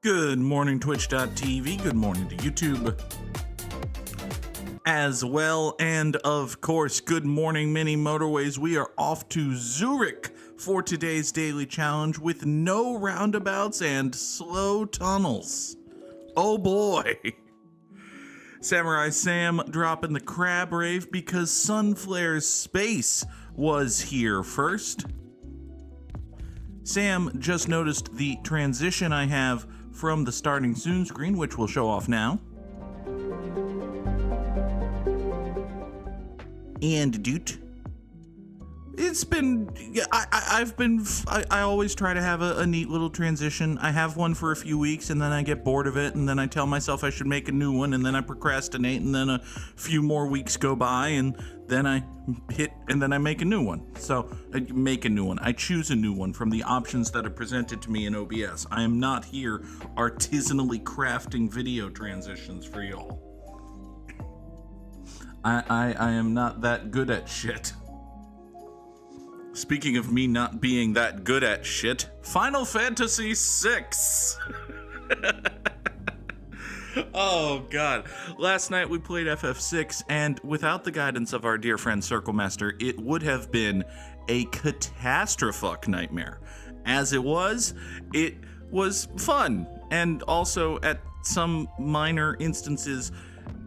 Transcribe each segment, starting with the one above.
Good morning, Twitch.tv. Good morning to YouTube as well. And of course, good morning, mini Motorways. We are off to Zürich for today's daily challenge with no roundabouts and slow tunnels. Oh boy. Samurai Sam dropping the crab rave because Sunflare's space was here first. Sam just noticed the transition I have from the starting soon screen, which we'll show off now. And dude, it's been, I always try to have a neat little transition. I have one for a few weeks and then I get bored of it and then I tell myself I should make a new one and then I procrastinate and then a few more weeks go by and then I hit and then I make a new one. So I make a new one. I choose a new one from the options that are presented to me in OBS. I am not here artisanally crafting video transitions for y'all. I am not that good at shit. Speaking of me not being that good at shit, Final Fantasy VI. Oh god. Last night we played FF6 and without the guidance of our dear friend Circle Master, it would have been a catastrophic nightmare. As it was fun and also at some minor instances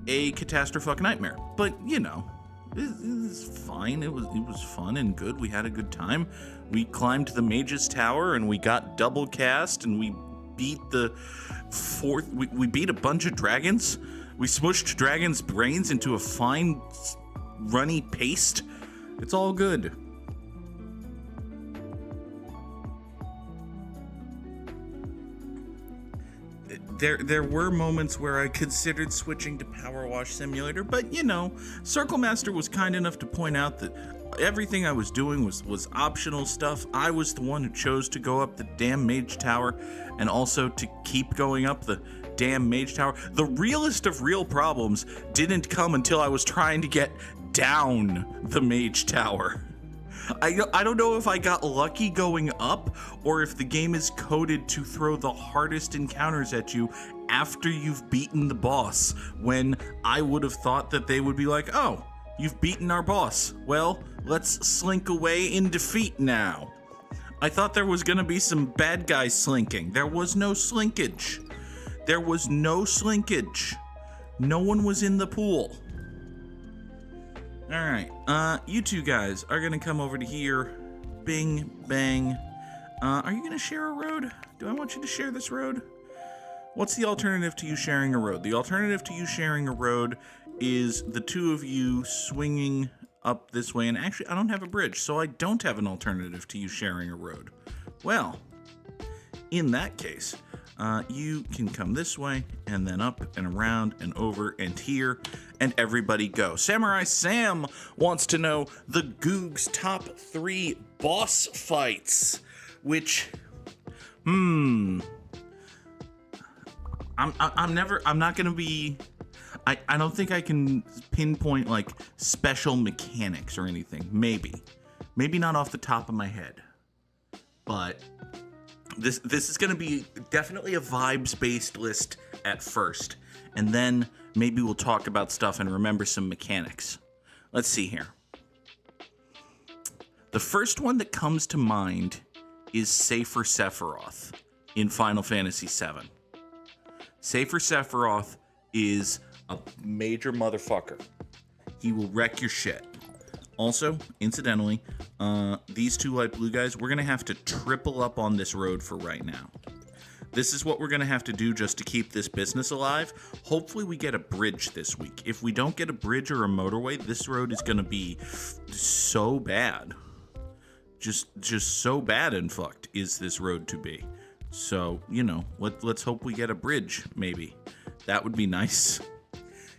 a catastrophic nightmare. But you know, it was fine. It was fun and good. We had a good time. We climbed the Mage's Tower and we got double cast and we beat the fourth. We beat a bunch of dragons. We smushed dragons' brains into a fine, runny paste. It's all good. There were moments where I considered switching to Power Wash Simulator, but you know, Circle Master was kind enough to point out that everything I was doing was optional stuff. I was the one who chose to go up the damn Mage Tower and also to keep going up the damn Mage Tower. The realest of real problems didn't come until I was trying to get down the Mage Tower. I don't know if I got lucky going up or if the game is coded to throw the hardest encounters at you after you've beaten the boss, when I would have thought that they would be like, oh, you've beaten our boss. Well, let's slink away in defeat now. I thought there was gonna be some bad guy slinking. There was no slinkage. There was no slinkage. No one was in the pool. Alright, you two guys are gonna come over to here. Bing, bang. Are you gonna share a road? Do I want you to share this road? What's the alternative to you sharing a road? The alternative to you sharing a road is the two of you swinging up this way. And actually, I don't have a bridge, so I don't have an alternative to you sharing a road. Well, in that case, you can come this way and then up and around and over and here and everybody go. Samurai Sam wants to know the Goog's top 3 boss fights, which, I'm not gonna be, I don't think I can pinpoint like special mechanics or anything. Maybe not off the top of my head, but this is going to be definitely a vibes-based list at first, and then maybe we'll talk about stuff and remember some mechanics. Let's see here. The first one that comes to mind is Safer Sephiroth in Final Fantasy VII. Safer Sephiroth is a major motherfucker. He will wreck your shit. Also, incidentally, these two light blue guys, we're going to have to triple up on this road for right now. This is what we're going to have to do just to keep this business alive. Hopefully we get a bridge this week. If we don't get a bridge or a motorway, this road is going to be so bad. Just so bad and fucked is this road to be. So, you know, let's hope we get a bridge, maybe. That would be nice.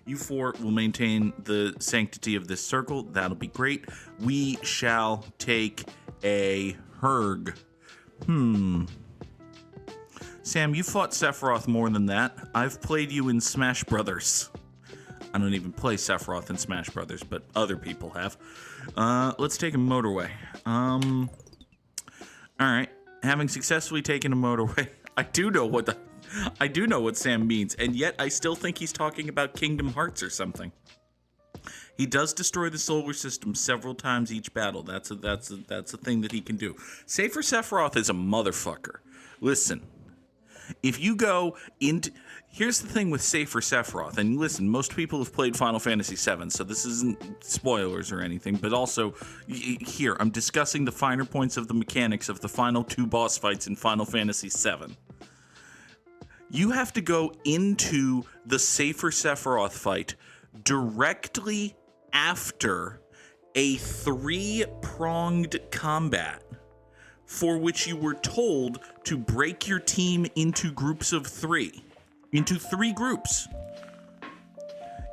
You four will maintain the sanctity of this circle. That'll be great. We shall take a Herg. Sam, you fought Sephiroth more than that. I've played you in Smash Brothers. I don't even play Sephiroth in Smash Brothers, but other people have. Let's take a motorway. Alright. Having successfully taken a motorway, I do know what the I do know what Sam means, and yet I still think he's talking about Kingdom Hearts or something. He does destroy the solar system several times each battle. That's a thing that he can do. Safer Sephiroth is a motherfucker. Listen, if you go into... Here's the thing with Safer Sephiroth, and listen, most people have played Final Fantasy VII, so this isn't spoilers or anything, but also, here, I'm discussing the finer points of the mechanics of the final 2 boss fights in Final Fantasy VII. You have to go into the Safer Sephiroth fight directly after a 3-pronged combat for which you were told to break your team into groups of 3. Into 3 groups.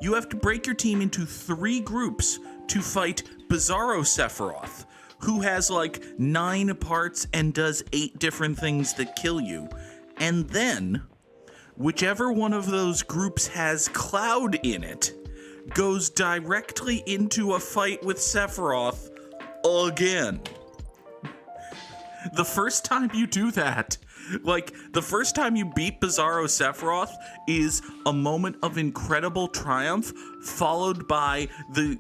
You have to break your team into 3 groups to fight Bizarro Sephiroth, who has like 9 parts and does 8 different things that kill you. And then, whichever one of those groups has Cloud in it, goes directly into a fight with Sephiroth again. The first time you do that, like, the first time you beat Bizarro Sephiroth is a moment of incredible triumph, followed by the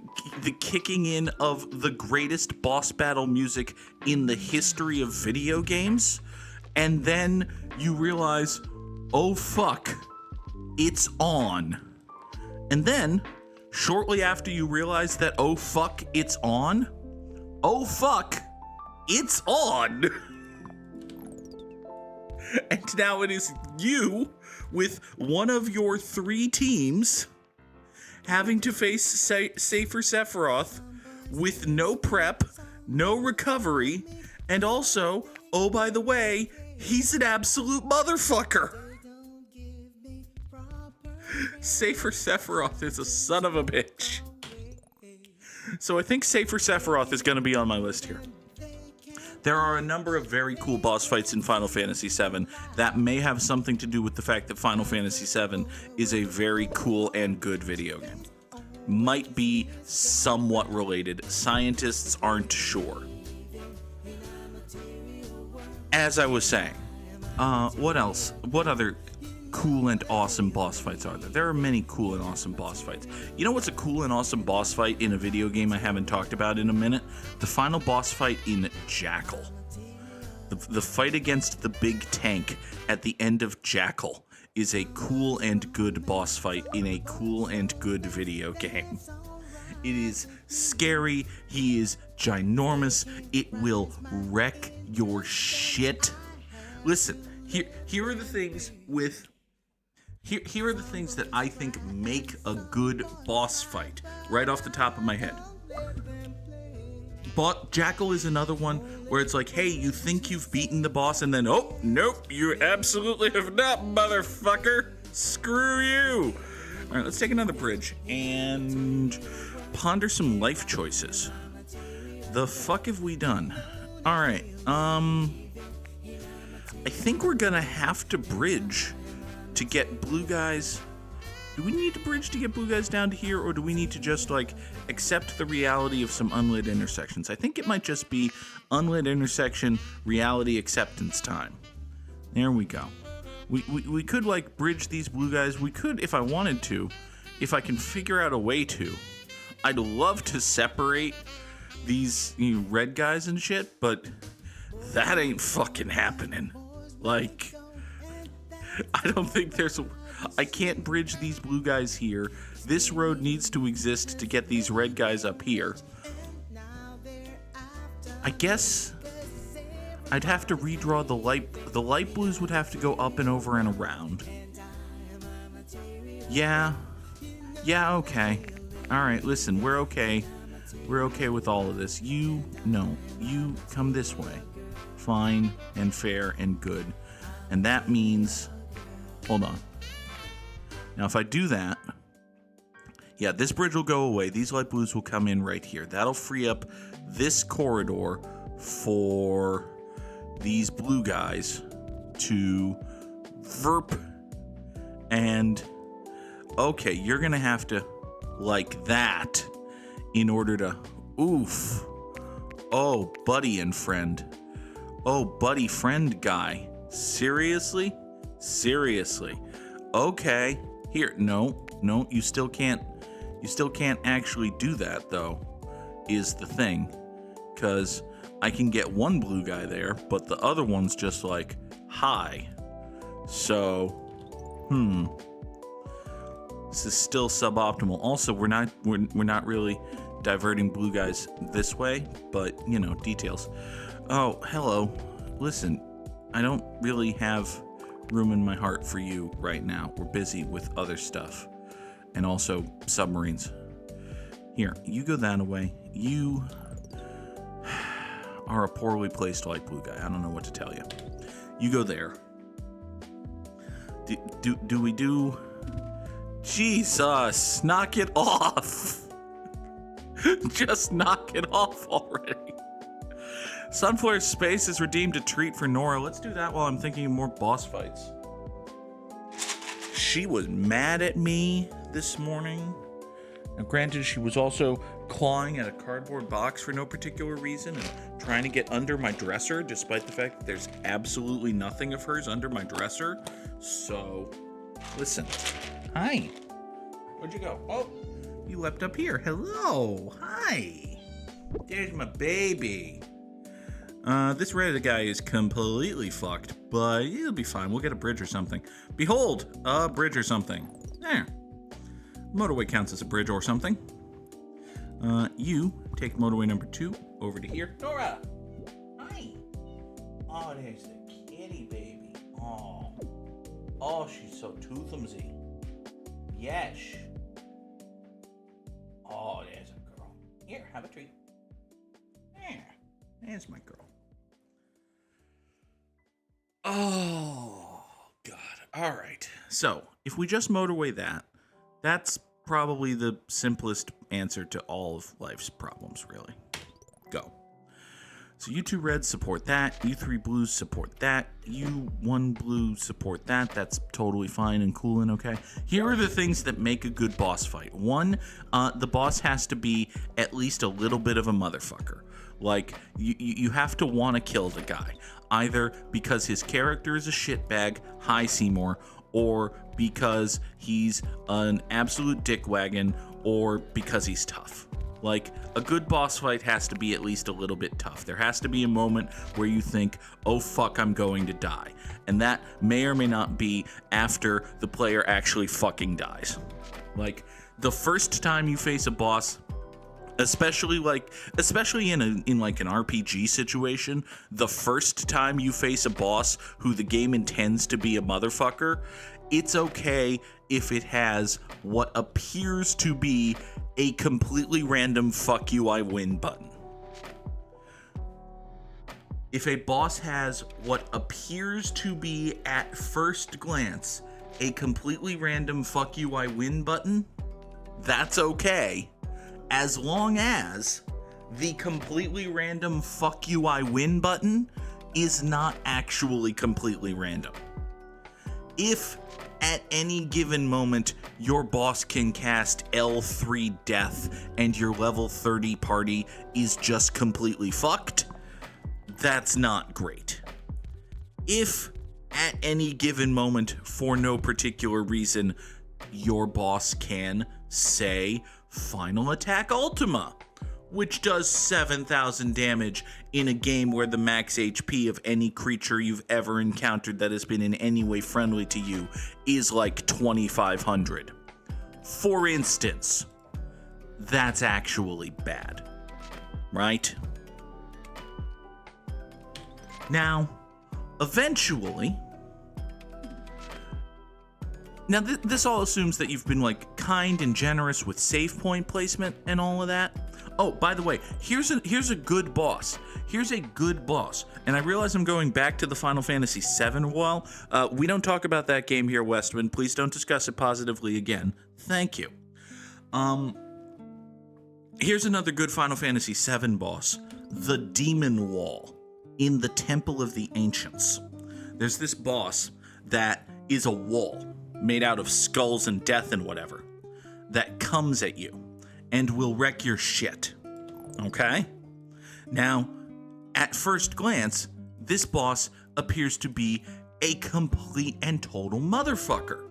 kicking in of the greatest boss battle music in the history of video games, and then you realize, oh fuck, it's on. And then, shortly after you realize that, oh fuck, it's on, oh fuck, it's on. And now it is you with one of your 3 teams having to face Safer Sephiroth with no prep, no recovery, and also, oh by the way, he's an absolute motherfucker. Safer Sephiroth is a son of a bitch. So I think Safer Sephiroth is going to be on my list here. There are a number of very cool boss fights in Final Fantasy VII that may have something to do with the fact that Final Fantasy VII is a very cool and good video game. Might be somewhat related. Scientists aren't sure. As I was saying, what else? What other cool and awesome boss fights are there? There are many cool and awesome boss fights. You know what's a cool and awesome boss fight in a video game I haven't talked about in a minute? The final boss fight in Jackal. The fight against the big tank at the end of Jackal is a cool and good boss fight in a cool and good video game. It is scary. He is ginormous. It will wreck your shit. Listen, here are the things with... Here are the things that I think make a good boss fight, right off the top of my head. But Jackal is another one where it's like, hey, you think you've beaten the boss, and then, oh, nope, you absolutely have not, motherfucker. Screw you. All right, let's take another bridge and ponder some life choices. The fuck have we done? All right, I think we're gonna have to bridge to get blue guys. Do we need to bridge to get blue guys down to here, or do we need to just, like, accept the reality of some unlit intersections? I think it might just be unlit intersection reality acceptance time. There we go. We could, like, bridge these blue guys. We could, if I wanted to, if I can figure out a way to. I'd love to separate these red guys and shit, but that ain't fucking happening. Like, I don't think I can't bridge these blue guys here. This road needs to exist to get these red guys up here. I guess I'd have to redraw the light blues would have to go up and over and around. Yeah, okay. Alright, listen, we're okay. We're okay with all of this. You come this way. Fine and fair and good. And that means... Hold on. Now, if I do that... Yeah, this bridge will go away. These light blues will come in right here. That'll free up this corridor for these blue guys to verp. And, okay, you're going to have to, like that, in order to... Oof. Oh, buddy and friend. Oh, buddy friend guy. Seriously? Seriously. Okay. Here, no, you still can't actually do that, though, is the thing. Because I can get one blue guy there, but the other one's just like, hi. So, this is still suboptimal. Also, we're not really diverting blue guys this way, but, details. Oh, hello. Listen, I don't really have room in my heart for you right now. We're busy with other stuff. And also submarines. Here, you go that way. You are a poorly placed light blue guy. I don't know what to tell you. You go there. Do we do... Jesus, knock it off. Just knock it off already. Sunflare Space has redeemed a treat for Nora. Let's do that while I'm thinking of more boss fights. She was mad at me this morning. Now, granted, she was also clawing at a cardboard box for no particular reason and trying to get under my dresser, despite the fact that there's absolutely nothing of hers under my dresser. So, listen. Hi. Where'd you go? Oh, you leapt up here. Hello. Hi. There's my baby. This Reddit guy is completely fucked, but it'll be fine. We'll get a bridge or something. Behold, a bridge or something. There. Motorway counts as a bridge or something. You take motorway number 2 over to here. Nora! Hi! Oh, there's the kitty baby. Oh, she's so toothumsy. Yes. Oh, there's a girl. Here, have a treat. There's my girl. Oh, God. All right. So, if we just motorway that's probably the simplest answer to all of life's problems, really. Go. So you 2 reds support that, you 3 blues support that, you 1 blue support that. That's totally fine and cool and okay. Here are the things that make a good boss fight. 1, the boss has to be at least a little bit of a motherfucker. Like, you have to want to kill the guy, either because his character is a shitbag, hi Seymour, or because he's an absolute dickwagon, or because he's tough. Like, a good boss fight has to be at least a little bit tough. There has to be a moment where you think, oh fuck, I'm going to die. And that may or may not be after the player actually fucking dies. Like, the first time you face a boss, especially in like an RPG situation, the first time you face a boss who the game intends to be a motherfucker, it's okay if it has what appears to be a completely random fuck you I win button. If a boss has what appears to be at first glance a completely random fuck you I win button, that's okay, as long as the completely random fuck you I win button is not actually completely random. If at any given moment your boss can cast L3 death and your level 30 party is just completely fucked, that's not great. If at any given moment, for no particular reason, your boss can, say, Final Attack Ultima, which does 7,000 damage in a game where the max HP of any creature you've ever encountered that has been in any way friendly to you is like 2,500. For instance, that's actually bad, right? Now, eventually... Now, this all assumes that you've been, like, kind and generous with save point placement and all of that. Oh, by the way, here's a good boss. Here's a good boss. And I realize I'm going back to the Final Fantasy VII while. We don't talk about that game here, Westwind. Please don't discuss it positively again. Thank you. Here's another good Final Fantasy VII boss. The Demon Wall in the Temple of the Ancients. There's this boss that is a wall made out of skulls and death and whatever that comes at you and will wreck your shit. Okay? Now, at first glance, this boss appears to be a complete and total motherfucker.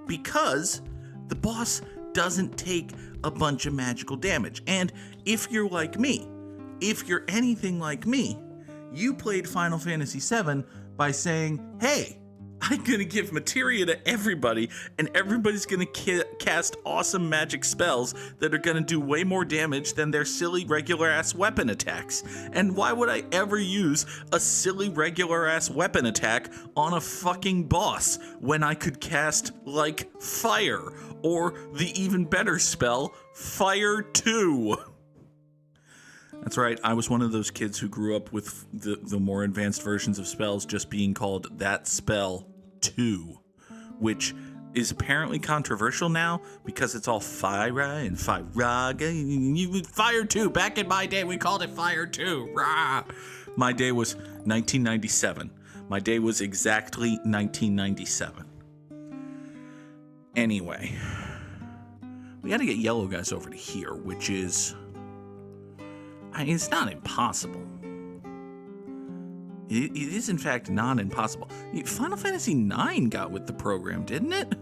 Because the boss doesn't take a bunch of magical damage. And if you're like me, if you're anything like me, you played Final Fantasy VII by saying, hey, I'm going to give materia to everybody, and everybody's going to cast awesome magic spells that are going to do way more damage than their silly regular-ass weapon attacks. And why would I ever use a silly regular-ass weapon attack on a fucking boss when I could cast, like, Fire, or the even better spell, Fire 2? That's right, I was one of those kids who grew up with the more advanced versions of spells just being called that spell 2, which is apparently controversial now because it's all Fire and Firaga. Fire 2, back in my day we called it Fire 2. Rah. My day was 1997. My day was exactly 1997. Anyway, we gotta get yellow guys over to here, which is... it's not impossible. It is, in fact, not impossible. Final Fantasy IX got with the program, didn't it?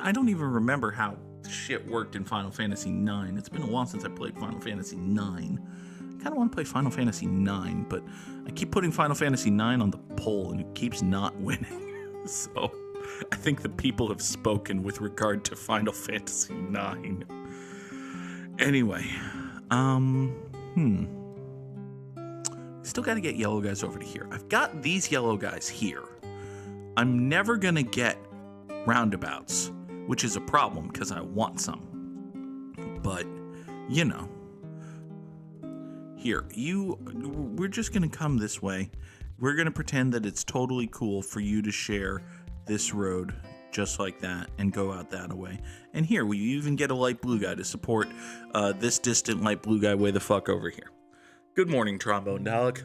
I don't even remember how shit worked in Final Fantasy IX. It's been a while since I played Final Fantasy IX. I kind of want to play Final Fantasy IX, but I keep putting Final Fantasy IX on the poll, and it keeps not winning. So I think the people have spoken with regard to Final Fantasy IX. Anyway, still got to get yellow guys over to here. I've got these yellow guys here. I'm never going to get Roundabouts, which is a problem because I want some. But, you know. Here, we're just going to come this way. We're going to pretend that it's totally cool for you to share this road just like that and go out that way. And here, we even get a light blue guy to support this distant light blue guy way the fuck over here. Good morning, Trombone Dalek.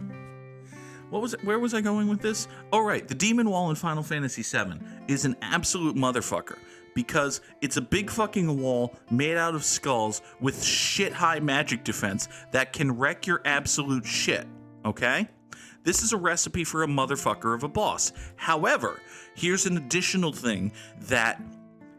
Where was I going with this? Oh, right. The Demon Wall in Final Fantasy VII is an absolute motherfucker because it's a big fucking wall made out of skulls with shit-high magic defense that can wreck your absolute shit, okay? This is a recipe for a motherfucker of a boss. However, here's an additional thing that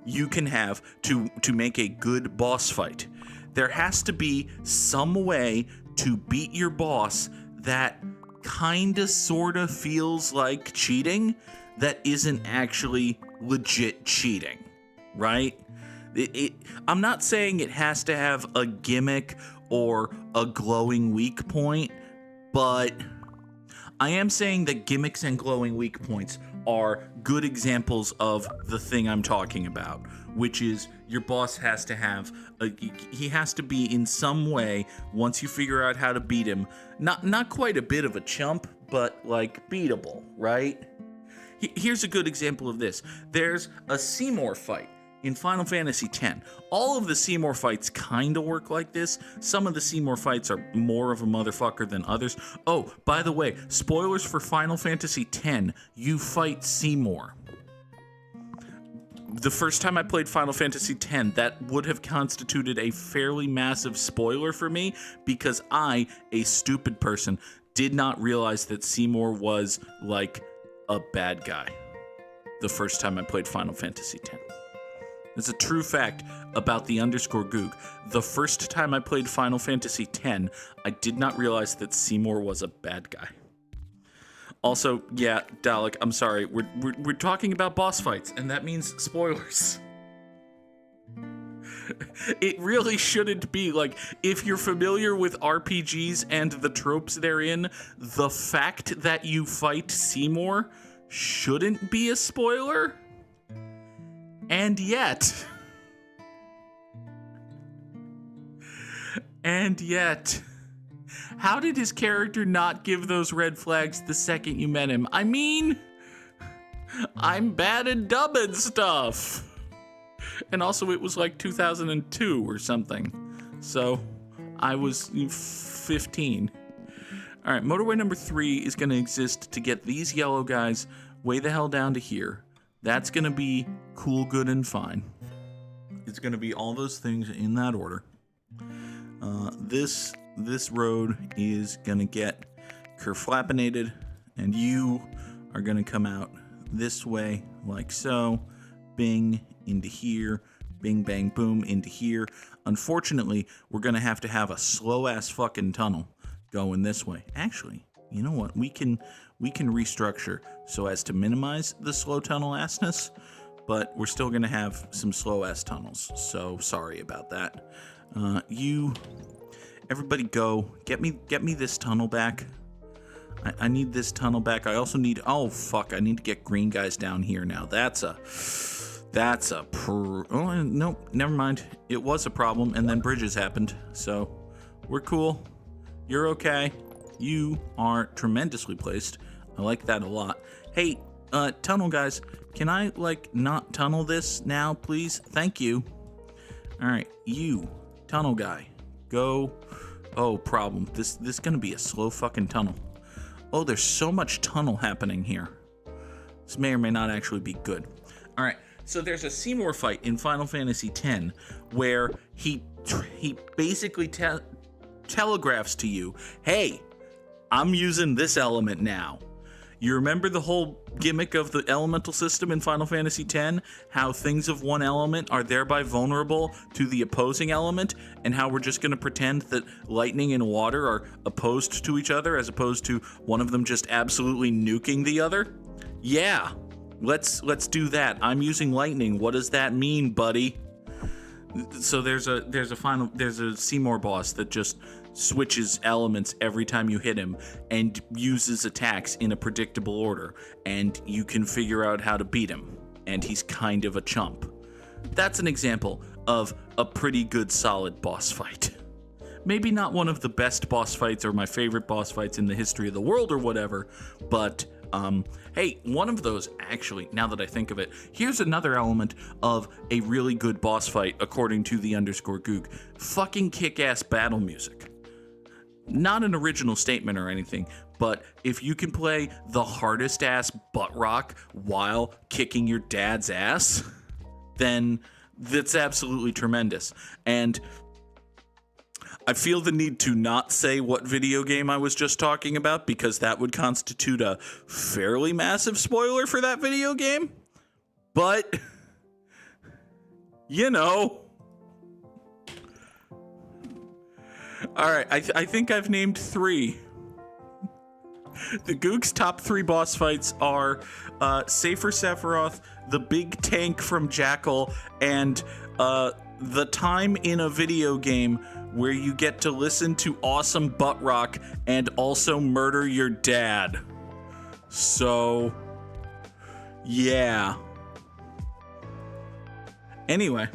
you can have to make a good boss fight. There has to be some way to beat your boss that kinda sorta feels like cheating that isn't actually legit cheating, right? I'm not saying it has to have a gimmick or a glowing weak point, but I am saying that gimmicks and glowing weak points are good examples of the thing I'm talking about, which is your boss has to have he has to be in some way, once you figure out how to beat him, not quite a bit of a chump, but like beatable, right? Here's a good example of this. There's a Seymour fight in Final Fantasy X. All of the Seymour fights kind of work like this. Some of the Seymour fights are more of a motherfucker than others. Oh, by the way, spoilers for Final Fantasy X, you fight Seymour. The first time I played Final Fantasy X, that would have constituted a fairly massive spoiler for me because I, a stupid person, did not realize that Seymour was, like, a bad guy the first time I played Final Fantasy X. It's a true fact about the _Goog. The first time I played Final Fantasy X, I did not realize that Seymour was a bad guy. Also, yeah, Dalek, I'm sorry, we're talking about boss fights, and that means spoilers. It really shouldn't be, like, if you're familiar with RPGs and the tropes therein, the fact that you fight Seymour shouldn't be a spoiler. And yet, how did his character not give those red flags the second you met him? I mean, I'm bad at dubbing stuff. And also, it was like 2002 or something. So, I was 15. All right, motorway number 3 is going to exist to get these yellow guys way the hell down to here. That's going to be cool, good, and fine. It's going to be all those things in that order. This road is going to get kerflappinated And you are going to come out this way, like so. Bing, into here. Bing, bang, boom, into here. Unfortunately, we're going to have a slow-ass fucking tunnel going this way. Actually, you know what? We can restructure so as to minimize the slow tunnel assness, but we're still going to have some slow-ass tunnels. So sorry about that. Everybody go. Get me this tunnel back. I need this tunnel back. I also need, oh fuck, I need to get green guys down here now. Oh, nope, never mind. It was a problem, and then bridges happened, so we're cool. You're okay. You are tremendously placed. I like that a lot. Hey, tunnel guys, can I, not tunnel this now, please? Thank you. All right, you, tunnel guy, go. Oh, problem. This is gonna be a slow fucking tunnel. Oh, there's so much tunnel happening here. This may or may not actually be good. All right, so there's a Seymour fight in Final Fantasy X where he basically telegraphs to you, hey, I'm using this element now. You remember the whole gimmick of the elemental system in Final Fantasy X? How things of one element are thereby vulnerable to the opposing element, and how we're just going to pretend that lightning and water are opposed to each other as opposed to one of them just absolutely nuking the other? Yeah, let's do that. I'm using lightning. What does that mean, buddy? So there's a Seymour boss that just switches elements every time you hit him and uses attacks in a predictable order, and you can figure out how to beat him, and he's kind of a chump. That's an example of a pretty good solid boss fight. Maybe not one of the best boss fights or my favorite boss fights in the history of the world or whatever, but hey, one of those, actually, now that I think of it, here's another element of a really good boss fight according to the _Goog. Fucking kick-ass battle music. Not an original statement or anything, but if you can play the hardest ass butt rock while kicking your dad's ass, then that's absolutely tremendous. And I feel the need to not say what video game I was just talking about, because that would constitute a fairly massive spoiler for that video game. But, you know. Alright, I think I've named 3. The Goog's top 3 boss fights are Safer Sephiroth, the big tank from Jackal, and the time in a video game where you get to listen to awesome butt rock and also murder your dad. So, yeah. Anyway.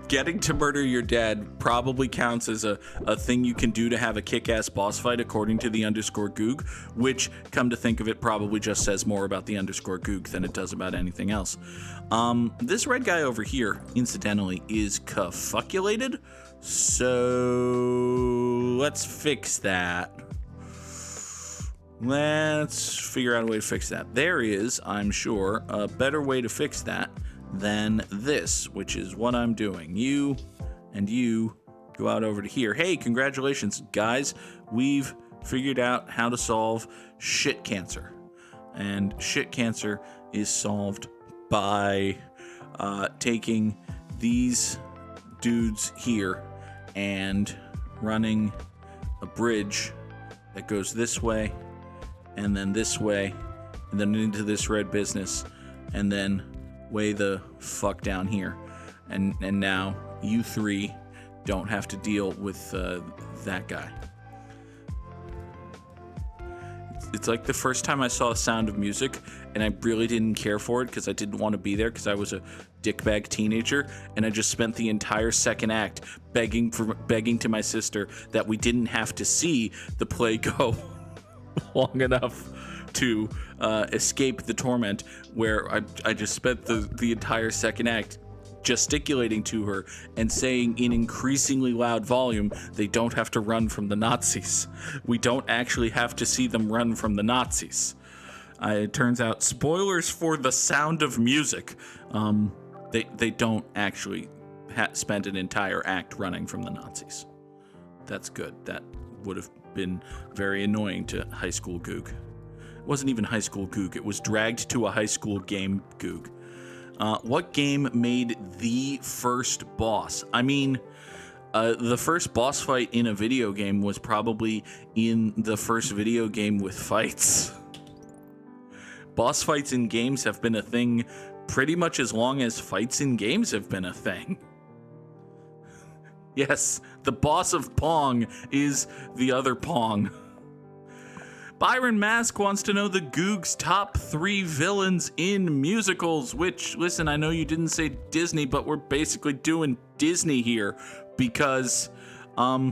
Getting to murder your dad probably counts as a thing you can do to have a kick-ass boss fight according to the _Goog, which, come to think of it, probably just says more about the _Goog than it does about anything else. This red guy over here, incidentally, is cafucculated, so let's fix that. Let's figure out a way to fix that. There is, I'm sure, a better way to fix that than this, which is what I'm doing. You and you go out over to here. Hey, congratulations, guys. We've figured out how to solve shit cancer. And shit cancer is solved by taking these dudes here and running a bridge that goes this way and then this way and then into this red business and then way the fuck down here, and now you 3 don't have to deal with that guy. It's like the first time I saw Sound of Music, and I really didn't care for it because I didn't want to be there because I was a dickbag teenager, and I just spent the entire second act begging to my sister that we didn't have to see the play go long enough to escape the torment, where I just spent the entire second act gesticulating to her and saying in increasingly loud volume, they don't have to run from the Nazis. We don't actually have to see them run from the Nazis. It turns out, spoilers for The Sound of Music, they don't actually spend an entire act running from the Nazis. That's good. That would have been very annoying to high school Goog. It wasn't even high school Goog. It was dragged to a high school game Goog. What game made the first boss? I mean, the first boss fight in a video game was probably in the first video game with fights. Boss fights in games have been a thing pretty much as long as fights in games have been a thing. Yes, the boss of Pong is the other Pong. Byron Mask wants to know the Goog's top 3 villains in musicals, which, listen, I know you didn't say Disney, but we're basically doing Disney here because, I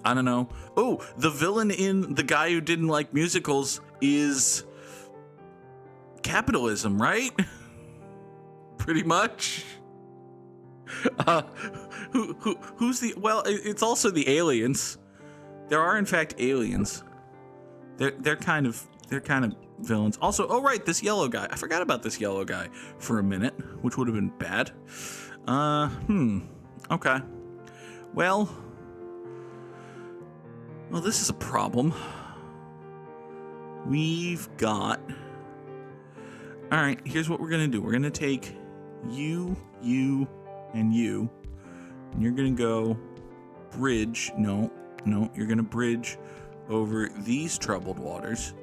don't know. Oh, the villain in The Guy Who Didn't Like Musicals is capitalism, right? Pretty much. Who's the... Well, it's also the aliens. There are, in fact, aliens. They're kind of villains. Also, oh right, this yellow guy. I forgot about this yellow guy for a minute, which would have been bad. Okay. Well, this is a problem. We've got... All right, here's what we're gonna do. We're gonna take you, and you, and you're gonna go bridge. No, you're gonna bridge over these troubled waters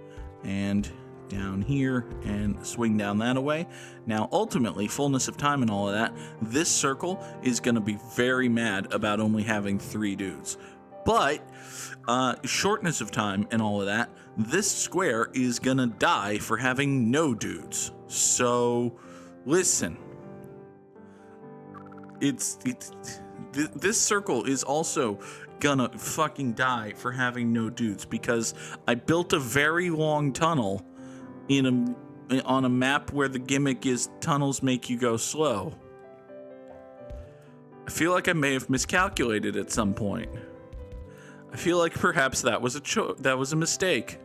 and down here and swing down that away. Now, ultimately, fullness of time and all of that, this circle is going to be very mad about only having 3 dudes. But shortness of time and all of that, this square is going to die for having no dudes. So, listen. This circle is also gonna fucking die for having no dudes because I built a very long tunnel on a map where the gimmick is tunnels make you go slow. I feel like I may have miscalculated at some point. I feel like perhaps that was a mistake.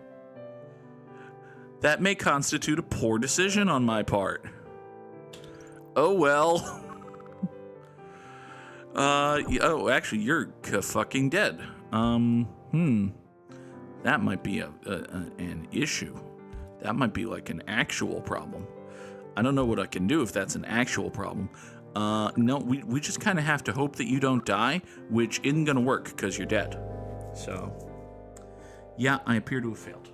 That may constitute a poor decision on my part. Oh well. Actually, you're fucking dead. That might be an issue. That might be like an actual problem. I don't know what I can do if that's an actual problem. No, we just kind of have to hope that you don't die, which isn't gonna work because you're dead. So, yeah, I appear to have failed.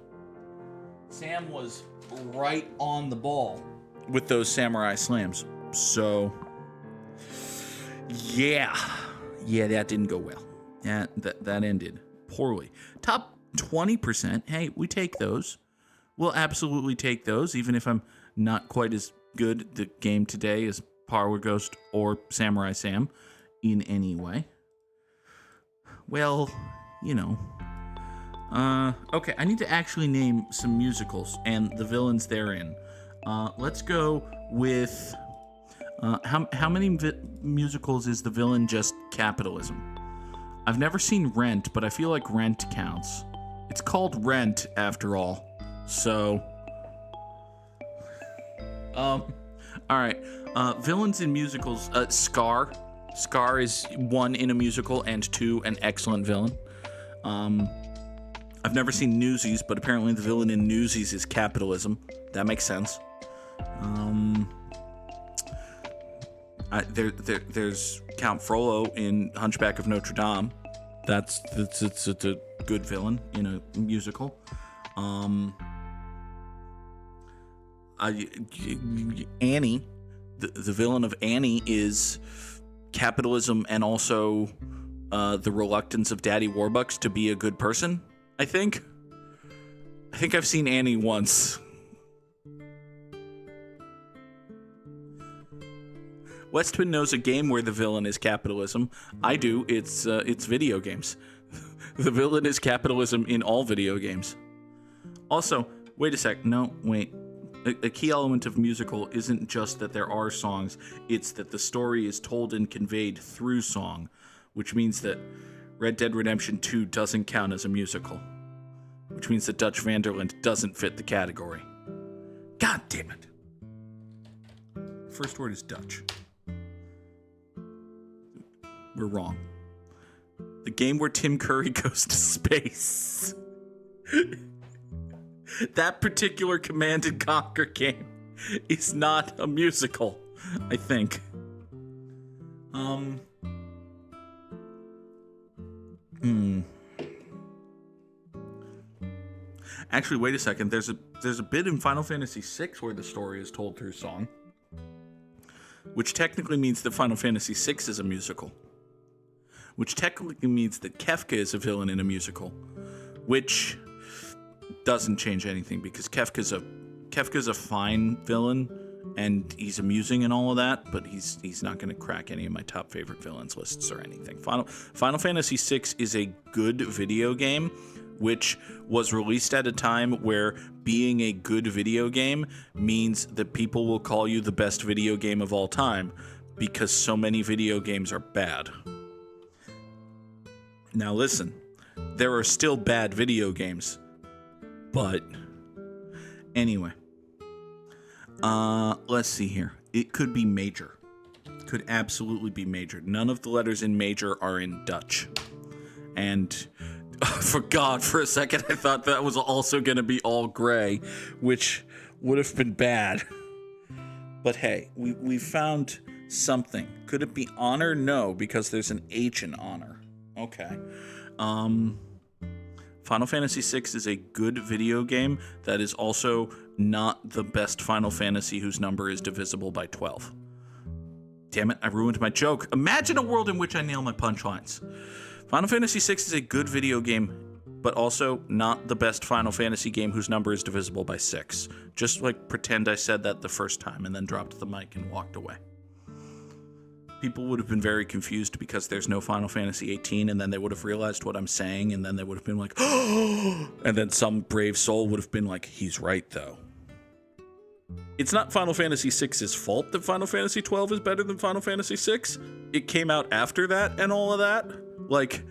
Sam was right on the ball with those samurai slams. So... Yeah, that didn't go well. That ended poorly. Top 20%, hey, we take those. We'll absolutely take those, even if I'm not quite as good at the game today as Parwa Ghost or Samurai Sam in any way. Well, you know. Okay, I need to actually name some musicals and the villains therein. Let's go with... How many musicals is the villain just capitalism? I've never seen Rent, but I feel like Rent counts. It's called Rent, after all. So... Alright. Villains in musicals. Scar. Scar is 1 in a musical and 2 an excellent villain. I've never seen Newsies, but apparently the villain in Newsies is capitalism. That makes sense. There's Count Frollo in Hunchback of Notre Dame. It's a good villain in a musical. Annie, the villain of Annie is capitalism and also the reluctance of Daddy Warbucks to be a good person, I think. I think I've seen Annie once. Westman knows a game where the villain is capitalism. I do. It's video games. The villain is capitalism in all video games. Also, wait a sec. No, wait. A key element of musical isn't just that there are songs. It's that the story is told and conveyed through song, which means that Red Dead Redemption 2 doesn't count as a musical, which means that Dutch Vanderland doesn't fit the category. God damn it. First word is Dutch. We're wrong. The game where Tim Curry goes to space. That particular Command and Conquer game is not a musical, I think. Actually, wait a second. There's a bit in Final Fantasy VI where the story is told through song, which technically means that Final Fantasy VI is a musical. Which technically means that Kefka is a villain in a musical, which doesn't change anything because Kefka's a fine villain and he's amusing and all of that, but he's not going to crack any of my top favorite villains lists or anything. Final Fantasy VI is a good video game, which was released at a time where being a good video game means that people will call you the best video game of all time because so many video games are bad. Now listen, there are still bad video games, but anyway, let's see here. It could be major. It could absolutely be major. None of the letters in major are in Dutch. And for a second, I thought that was also going to be all gray, which would have been bad. But hey, we found something. Could it be honor? No, because there's an H in honor. Okay. Final Fantasy VI is a good video game that is also not the best Final Fantasy whose number is divisible by 12. Damn it, I ruined my joke. Imagine a world in which I nail my punchlines. Final Fantasy VI is a good video game, but also not the best Final Fantasy game whose number is divisible by 6. Just like pretend I said that the first time and then dropped the mic and walked away. People would have been very confused because there's no Final Fantasy 18, and then they would have realized what I'm saying, and then they would have been like, oh, and then some brave soul would have been like, he's right, though. It's not Final Fantasy VI's fault that Final Fantasy 12 is better than Final Fantasy 6. It came out after that and all of that. Like,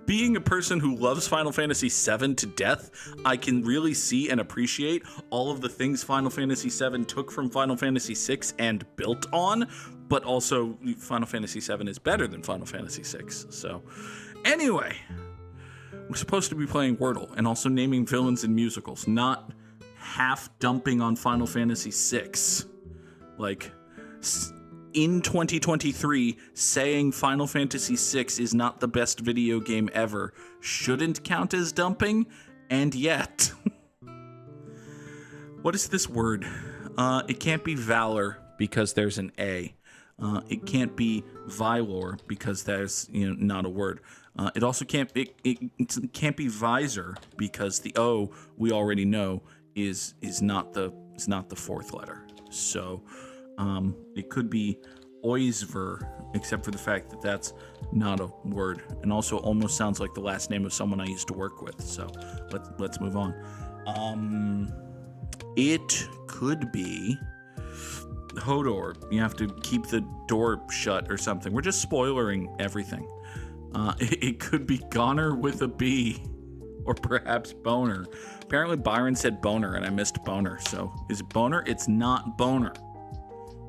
being a person who loves Final Fantasy VII to death, I can really see and appreciate all of the things Final Fantasy VII took from Final Fantasy VI and built on, but also Final Fantasy VII is better than Final Fantasy VI. So, anyway, we're supposed to be playing Wordle and also naming villains in musicals, not half dumping on Final Fantasy VI. Like, in 2023, saying Final Fantasy VI is not the best video game ever shouldn't count as dumping, and yet. What is this word? It can't be valor because there's an A. It can't be Vylor because there's not a word. It also can't it can't be visor because the O we already know is not the fourth letter. So it could be Oisver, except for the fact that that's not a word, and also almost sounds like the last name of someone I used to work with. So let's move on. It could be Hodor. You have to keep the door shut or something. We're just spoilering everything. It could be Goner with a B, or perhaps Boner. Apparently Byron said Boner and I missed Boner. So is it Boner? It's not Boner.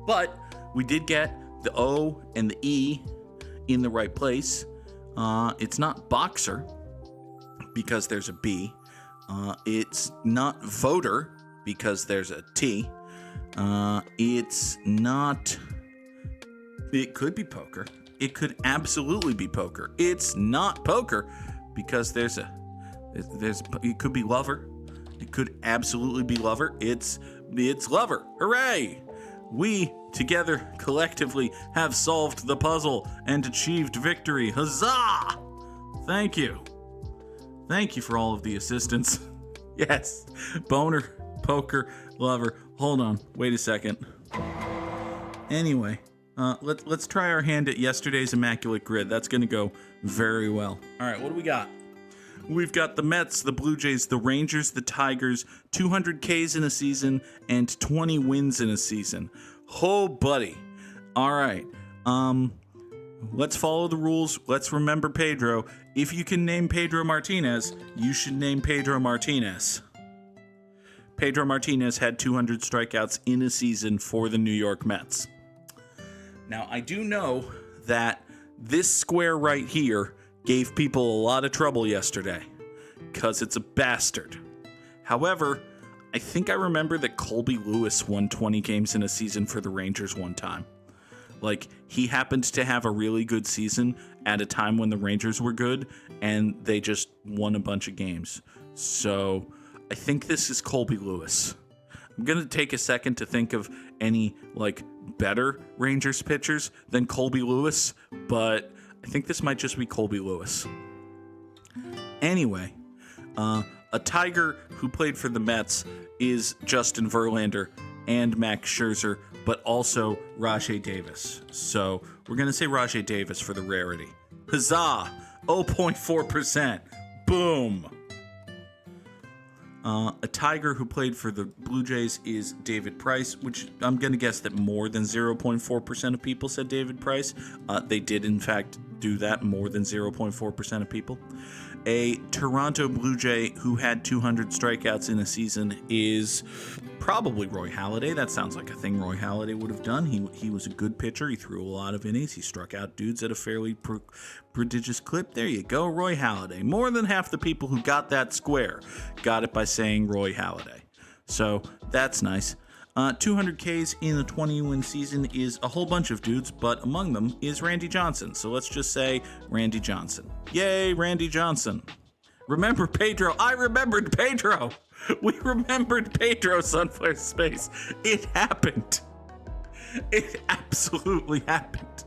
But we did get the O and the E in the right place. It's not Boxer because there's a B. It's not Voter because there's a T. It's not. It could be Poker. It could absolutely be Poker. It's not Poker because there's. It could be Lover. It could absolutely be Lover. It's Lover. Hooray! We, together, collectively, have solved the puzzle and achieved victory. Huzzah! Thank you. Thank you for all of the assistance. Yes. Boner, Poker, Lover. Hold on. Wait a second. Anyway, let's try our hand at yesterday's immaculate grid. That's going to go very well. All right, what do we got? We've got the Mets, the Blue Jays, the Rangers, the Tigers, 200 Ks in a season, and 20 wins in a season. Oh, buddy. All right. Let's follow the rules. Let's remember Pedro. If you can name Pedro Martinez, you should name Pedro Martinez. Pedro Martinez had 200 strikeouts in a season for the New York Mets. Now, I do know that this square right here gave people a lot of trouble yesterday because it's a bastard. However, I think I remember that Colby Lewis won 20 games in a season for the Rangers one time. Like, he happened to have a really good season at a time when the Rangers were good, and they just won a bunch of games. So, I think this is Colby Lewis. I'm going to take a second to think of any, like, better Rangers pitchers than Colby Lewis, but I think this might just be Colby Lewis. Anyway, a Tiger who played for the Mets is Justin Verlander and Max Scherzer, but also Rajai Davis. So we're going to say Rajai Davis for the rarity. Huzzah! 0.4%. Boom! A Tiger who played for the Blue Jays is David Price, which I'm going to guess that more than 0.4% of people said David Price. They did, in fact, do that. More than 0.4% of people. A Toronto Blue Jay who had 200 strikeouts in a season is probably Roy Halladay. That sounds like a thing Roy Halladay would have done. He was a good pitcher. He threw a lot of innings. He struck out dudes at a fairly prodigious clip. There you go, Roy Halladay. More than half the people who got that square got it by saying Roy Halladay. So that's nice. 200 Ks in a 20-win season is a whole bunch of dudes, but among them is Randy Johnson. So let's just say Randy Johnson. Yay, Randy Johnson. Remember Pedro. I remembered Pedro. We remembered Pedro, Sunflare Space. It happened. It absolutely happened.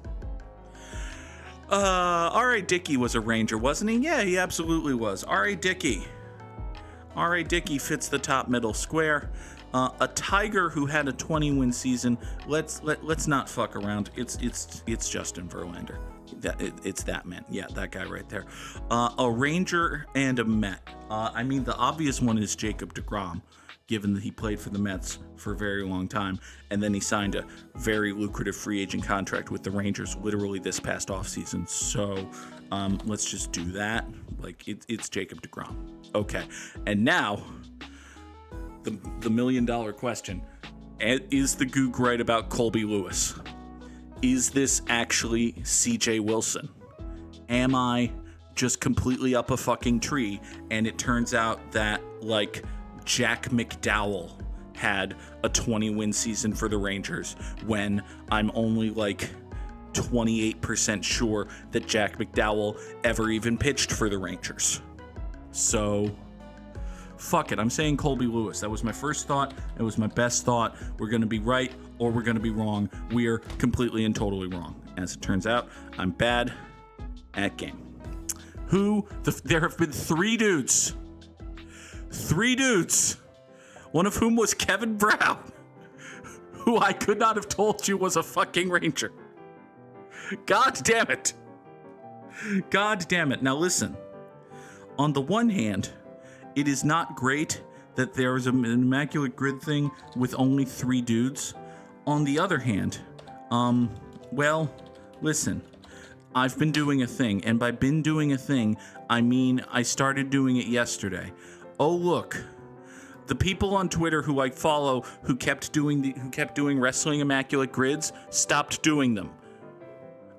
R.A. Dickey was a Ranger, wasn't he? Yeah, he absolutely was. R.A. Dickey. R.A. Dickey fits the top middle square. A Tiger who had a 20-win season. Let's not fuck around. It's Justin Verlander. It's that man. Yeah, that guy right there. A Ranger and a Met. I mean, the obvious one is Jacob deGrom, given that he played for the Mets for a very long time, and then he signed a very lucrative free agent contract with the Rangers literally this past offseason. So let's just do that. Like, it's Jacob deGrom. Okay, and now the $1 million question. Is the Goog right about Colby Lewis? Is this actually CJ Wilson? Am I just completely up a fucking tree and it turns out that, like, Jack McDowell had a 20-win season for the Rangers when I'm only, like, 28% sure that Jack McDowell ever even pitched for the Rangers? So fuck it, I'm saying Colby Lewis. That was my first thought. It was my best thought. We're going to be right or we're going to be wrong. We are completely and totally wrong. As it turns out, I'm bad at game. There have been three dudes, one of whom was Kevin Brown, who I could not have told you was a fucking Ranger. God damn it. Now listen, on the one hand, it is not great that there is an immaculate grid thing with only three dudes. On the other hand, well, listen, I've been doing a thing, and by been doing a thing, I mean I started doing it yesterday. Oh look, the people on Twitter who I follow who kept doing wrestling immaculate grids stopped doing them.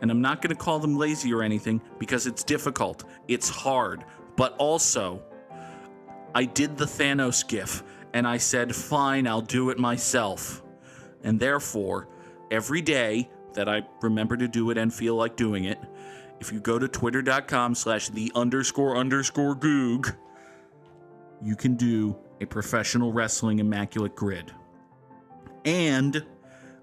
And I'm not going to call them lazy or anything because it's difficult. It's hard, but also I did the Thanos gif, and I said, fine, I'll do it myself. And therefore, every day that I remember to do it and feel like doing it, if you go to twitter.com/the__Goog, you can do a professional wrestling immaculate grid. And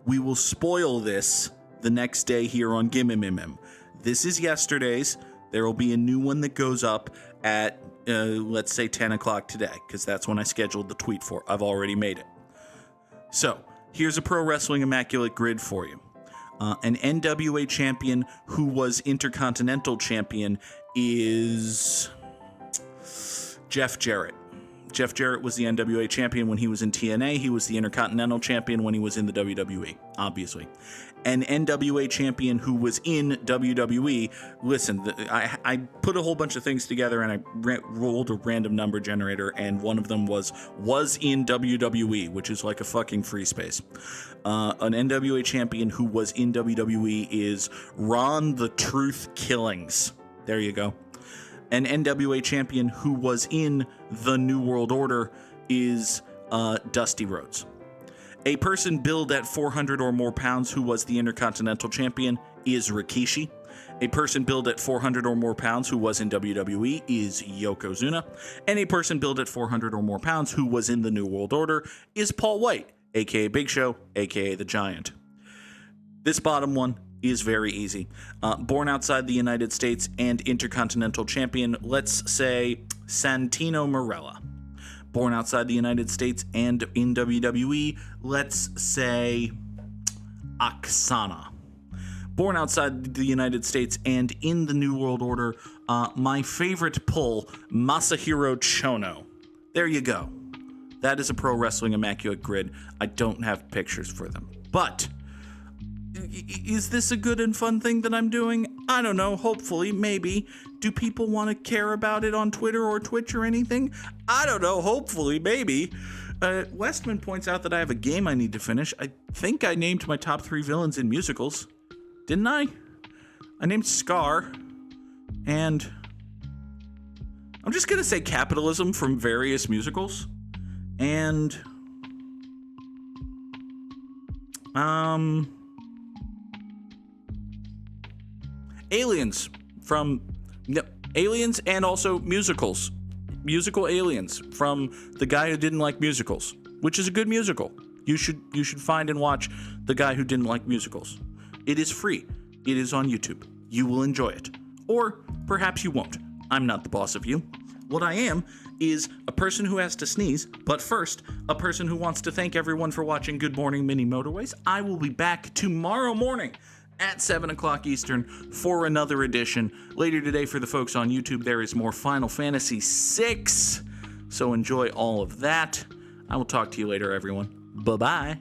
we will spoil this the next day here on Gimmimimim. This is yesterday's. There will be a new one that goes up at let's say 10 o'clock today, because that's when I scheduled the tweet for. I've already made it. So, here's a Pro Wrestling Immaculate Grid for you. An NWA champion who was Intercontinental champion is Jeff Jarrett. Jeff Jarrett was the NWA champion when he was in TNA. He was the Intercontinental champion when he was in the WWE, obviously. An NWA champion who was in WWE. Listen, I put a whole bunch of things together and I rolled a random number generator, and one of them was in WWE, which is like a fucking free space. An NWA champion who was in WWE is Ron the Truth Killings. There you go. An NWA champion who was in the New World Order is Dusty Rhodes. A person billed at 400 or more pounds who was the Intercontinental Champion is Rikishi. A person billed at 400 or more pounds who was in WWE is Yokozuna. And a person billed at 400 or more pounds who was in the New World Order is Paul White, aka Big Show, aka The Giant. This bottom one is very easy. Born outside the United States and Intercontinental Champion, let's say Santino Marella. Born outside the United States and in WWE, let's say Oksana. Born outside the United States and in the New World Order, my favorite pull, Masahiro Chono. There you go. That is a Pro Wrestling Immaculate Grid. I don't have pictures for them. But is this a good and fun thing that I'm doing? I don't know. Hopefully, maybe. Do people want to care about it on Twitter or Twitch or anything? I don't know. Hopefully, maybe. Westman points out that I have a game I need to finish. I think I named my top 3 villains in musicals. Didn't I? I named Scar. And I'm just going to say capitalism from various musicals. And aliens from aliens and also musicals. Musical aliens from the guy who didn't like musicals, which is a good musical. You should find and watch The Guy Who Didn't Like Musicals. It is free. It is on YouTube. You will enjoy it. Or perhaps you won't. I'm not the boss of you. What I am is a person who has to sneeze, but first, a person who wants to thank everyone for watching Good Morning Mini Motorways. I will be back tomorrow morning at 7 o'clock Eastern for another edition. Later today for the folks on YouTube, there is more Final Fantasy VI, so enjoy all of that. I will talk to you later, everyone. Bye-bye.